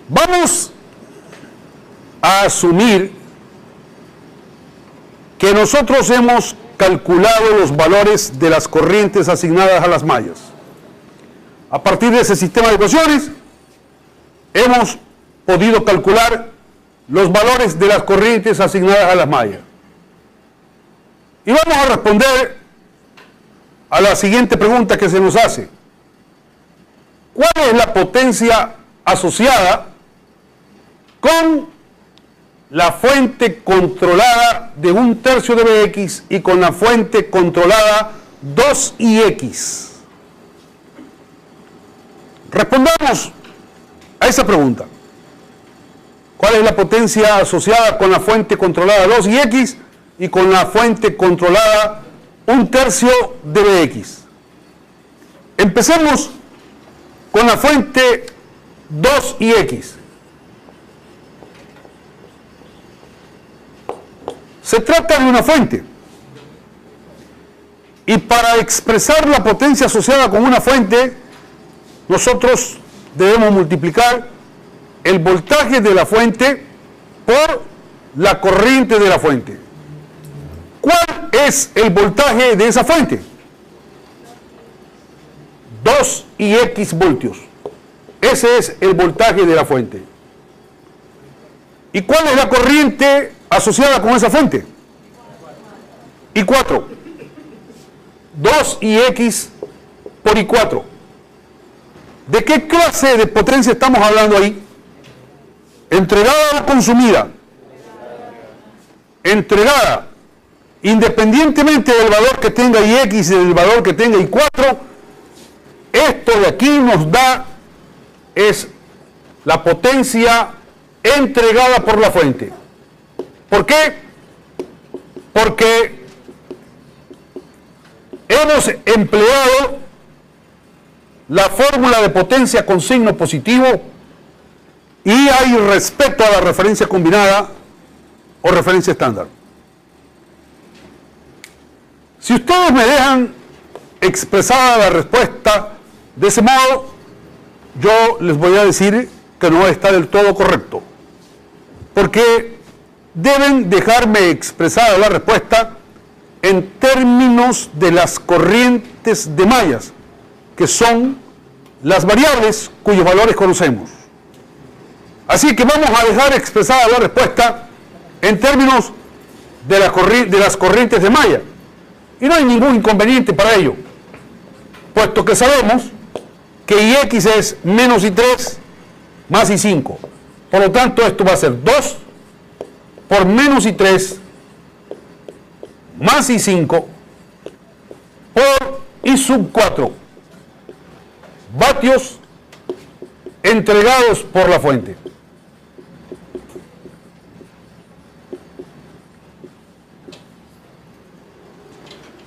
Vamos a asumir que nosotros hemos calculado los valores de las corrientes asignadas a las mallas. A partir de ese sistema de ecuaciones, hemos podido calcular los valores de las corrientes asignadas a las mallas. Y vamos a responder a la siguiente pregunta que se nos hace. ¿Cuál es la potencia asociada con la fuente controlada de 1/3 de Bx y con la fuente controlada 2Ix? Respondamos a esa pregunta. ¿Cuál es la potencia asociada con la fuente controlada 2Ix y con la fuente controlada 1/3 de Bx? Empecemos con la fuente 2Ix. Se trata de una fuente. Y para expresar la potencia asociada con una fuente, nosotros debemos multiplicar el voltaje de la fuente por la corriente de la fuente. ¿Cuál es el voltaje de esa fuente? 2Ix voltios. Ese es el voltaje de la fuente. ¿Y cuál es la corriente asociada con esa fuente? I4. 2Ix por I4. ¿De qué clase de potencia estamos hablando ahí? ¿Entregada o consumida? Entregada. Independientemente del valor que tenga Ix y del valor que tenga I4, esto de aquí nos da es la potencia entregada por la fuente. ¿Por qué? Porque hemos empleado la fórmula de potencia con signo positivo y hay respeto a la referencia combinada o referencia estándar. Si ustedes me dejan expresada la respuesta de ese modo, yo les voy a decir que no está del todo correcto, porque deben dejarme expresada la respuesta en términos de las corrientes de mallas, que son las variables cuyos valores conocemos. Así que vamos a dejar expresada la respuesta en términos de las corrientes de malla. Y no hay ningún inconveniente para ello, puesto que sabemos que Ix es menos I3 más I5. Por lo tanto, esto va a ser 2 por menos I3 más I5 por I sub 4 vatios entregados por la fuente.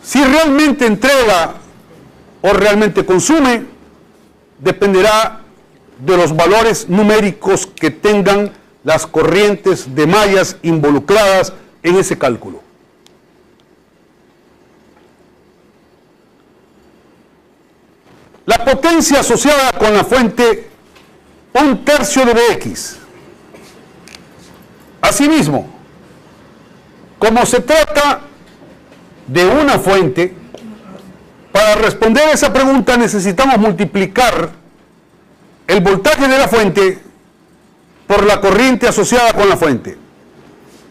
Si realmente entrega o realmente consume, dependerá de los valores numéricos que tengan las corrientes de mallas involucradas en ese cálculo. La potencia asociada con la fuente 1/3 de Bx. Asimismo, como se trata de una fuente, para responder a esa pregunta necesitamos multiplicar el voltaje de la fuente por la corriente asociada con la fuente.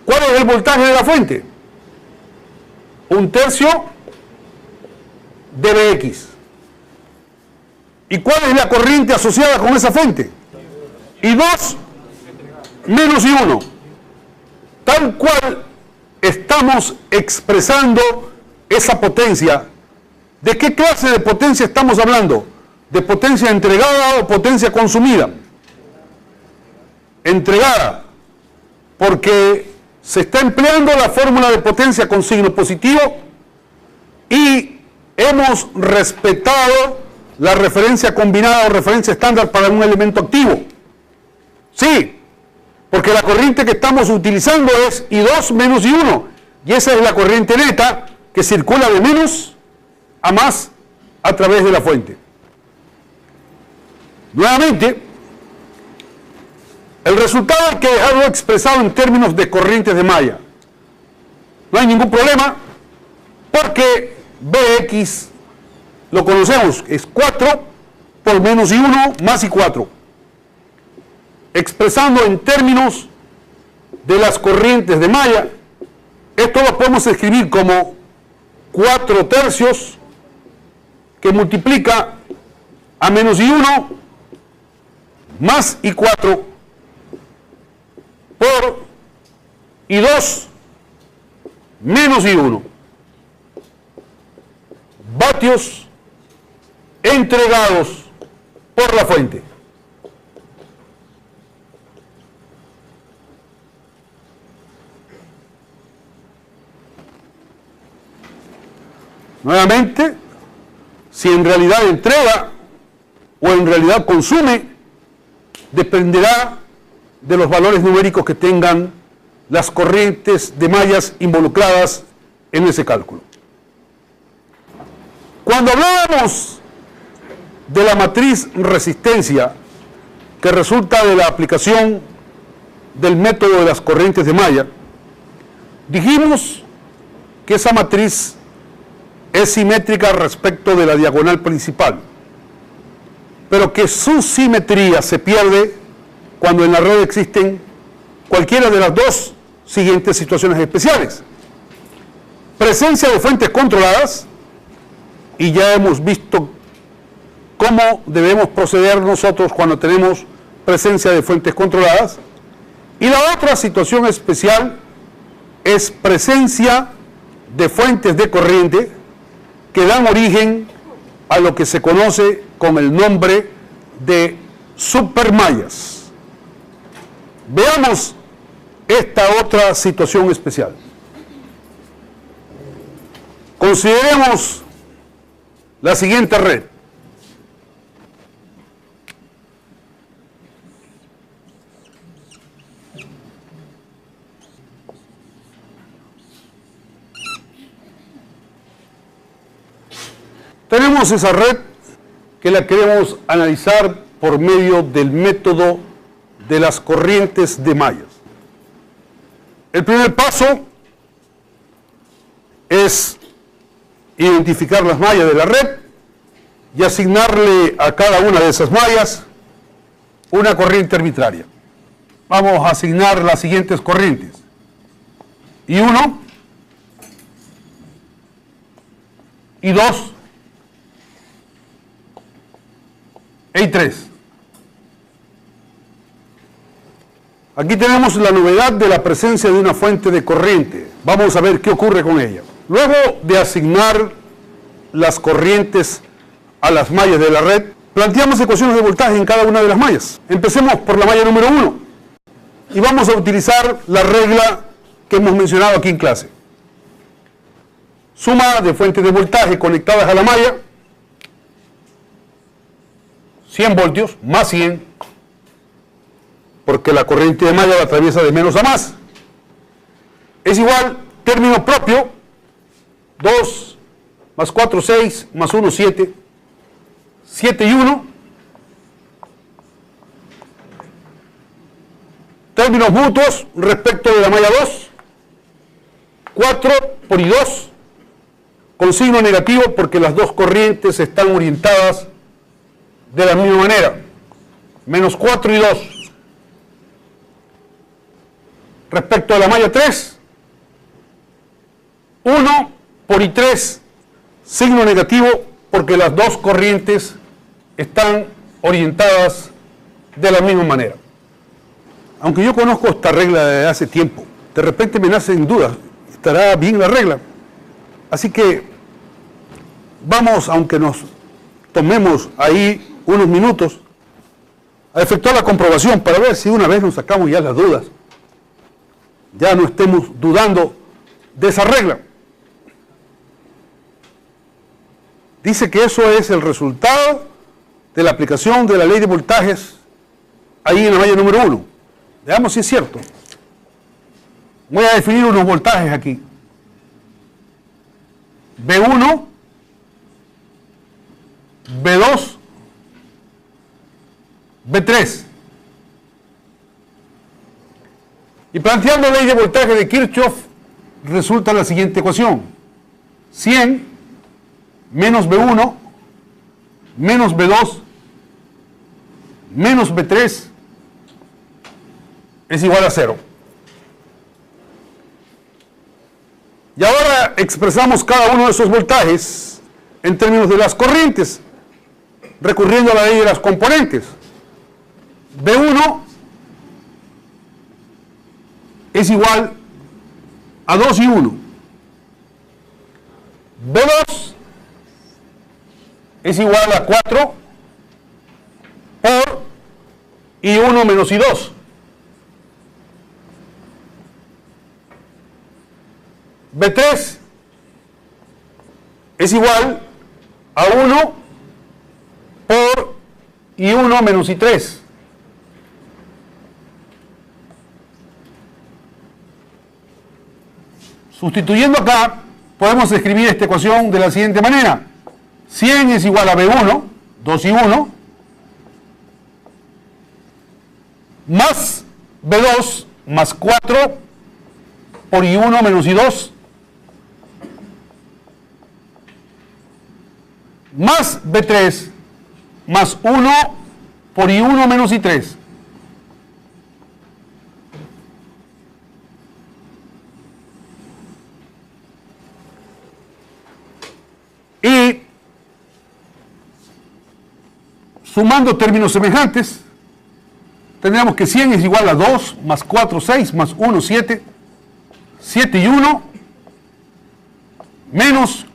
¿Cuál es el voltaje de la fuente? 1/3 de Bx. ¿Y cuál es la corriente asociada con esa fuente? I2 menos I1. Tal cual estamos expresando esa potencia. ¿De qué clase de potencia estamos hablando? ¿De potencia entregada o potencia consumida? Entregada, porque se está empleando la fórmula de potencia con signo positivo y hemos respetado la referencia combinada o referencia estándar para un elemento activo. Sí, porque la corriente que estamos utilizando es I2 menos I1, y esa es la corriente neta que circula de menos a más a través de la fuente. Nuevamente, El resultado hay que dejarlo expresado en términos de corrientes de malla. No hay ningún problema porque Bx lo conocemos, es 4 por menos I1 más I4. Expresando en términos de las corrientes de malla, esto lo podemos escribir como 4 tercios que multiplica a menos I1 más I4 por I2 menos I1. Vatios entregados por la fuente. Nuevamente, si en realidad entrega o en realidad consume, dependerá de los valores numéricos que tengan las corrientes de mallas involucradas en ese cálculo. Cuando hablábamos de la matriz resistencia que resulta de la aplicación del método de las corrientes de malla, dijimos que esa matriz es simétrica respecto de la diagonal principal, pero que su simetría se pierde cuando en la red existen cualquiera de las dos siguientes situaciones especiales: presencia de fuentes controladas, y ya hemos visto cómo debemos proceder nosotros cuando tenemos presencia de fuentes controladas, y la otra situación especial es presencia de fuentes de corriente que dan origen a lo que se conoce con el nombre de supermallas. Veamos esta otra situación especial. Consideremos la siguiente red. Tenemos esa red que la queremos analizar por medio del método de las corrientes de mallas. El primer paso es identificar las mallas de la red y asignarle a cada una de esas mallas una corriente arbitraria. Vamos a asignar las siguientes corrientes: I1, I2, I3. Aquí tenemos la novedad de la presencia de una fuente de corriente. Vamos a ver qué ocurre con ella. Luego de asignar las corrientes a las mallas de la red, planteamos ecuaciones de voltaje en cada una de las mallas. Empecemos por la malla número 1 y vamos a utilizar la regla que hemos mencionado aquí en clase. Suma de fuentes de voltaje conectadas a la malla, 100 voltios más 100, porque la corriente de malla la atraviesa de menos a más, es igual término propio, 2 más 4, 6, más 1, 7, 7 y 1, términos mutuos respecto de la malla 2, 4 por I2, con signo negativo porque las dos corrientes están orientadas de la misma manera, menos 4 y 2. Respecto a la malla 3, 1 por I3, signo negativo porque las dos corrientes están orientadas de la misma manera. Aunque yo conozco esta regla desde hace tiempo, de repente me nacen dudas, ¿estará bien la regla? Así que vamos, aunque nos tomemos ahí unos minutos, a efectuar la comprobación para ver si una vez nos sacamos ya las dudas, ya no estemos dudando de esa regla. Dice que eso es el resultado de la aplicación de la ley de voltajes ahí en la malla número 1. Veamos si es cierto. Voy a definir unos voltajes aquí. B1, B2, B3. Y planteando ley de voltaje de Kirchhoff, resulta la siguiente ecuación. 100 menos B1 menos B2 menos B3 es igual a 0. Y ahora expresamos cada uno de esos voltajes en términos de las corrientes, recurriendo a la ley de las componentes. B1 es igual a 2 y 1. B2 es igual a 4 por y 1 menos y 2. B3 es igual a 1 por y 1 menos y 3. Sustituyendo acá, podemos escribir esta ecuación de la siguiente manera. 100 es igual a B1, 2 y 1, más B2 más 4 por y 1 menos y 2, más B3 más 1 por y 1 menos y 3. Y sumando términos semejantes, tendríamos que 100 es igual a 2 más 4, 6 más 1, 7, 7 y 1, menos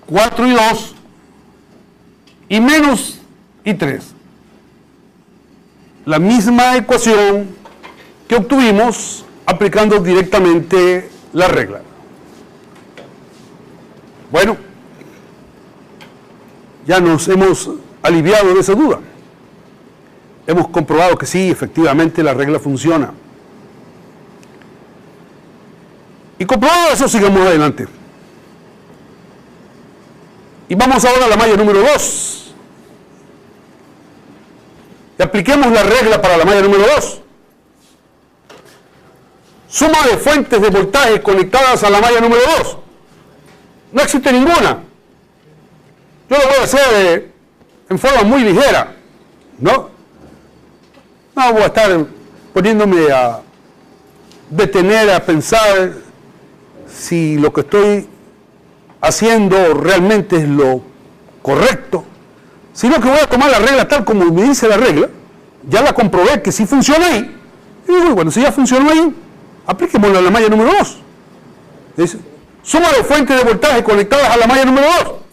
4 y 2, y menos y 3. La misma ecuación que obtuvimos aplicando directamente la regla. Bueno, ya nos hemos aliviado de esa duda. Hemos comprobado que sí, efectivamente la regla funciona. Y comprobado eso, sigamos adelante. Y vamos ahora a la malla número 2. Y apliquemos la regla para la malla número 2. Suma de fuentes de voltaje conectadas a la malla número 2. No existe ninguna. Yo lo voy a hacer en forma muy ligera, ¿no? No voy a estar poniéndome a detener, a pensar si lo que estoy haciendo realmente es lo correcto, sino que voy a tomar la regla tal como me dice la regla. Ya la comprobé que sí funciona ahí. Y digo, bueno, si ya funcionó ahí, apliquémosla a la malla número 2. Dice, suma de fuentes de voltaje conectadas a la malla número 2.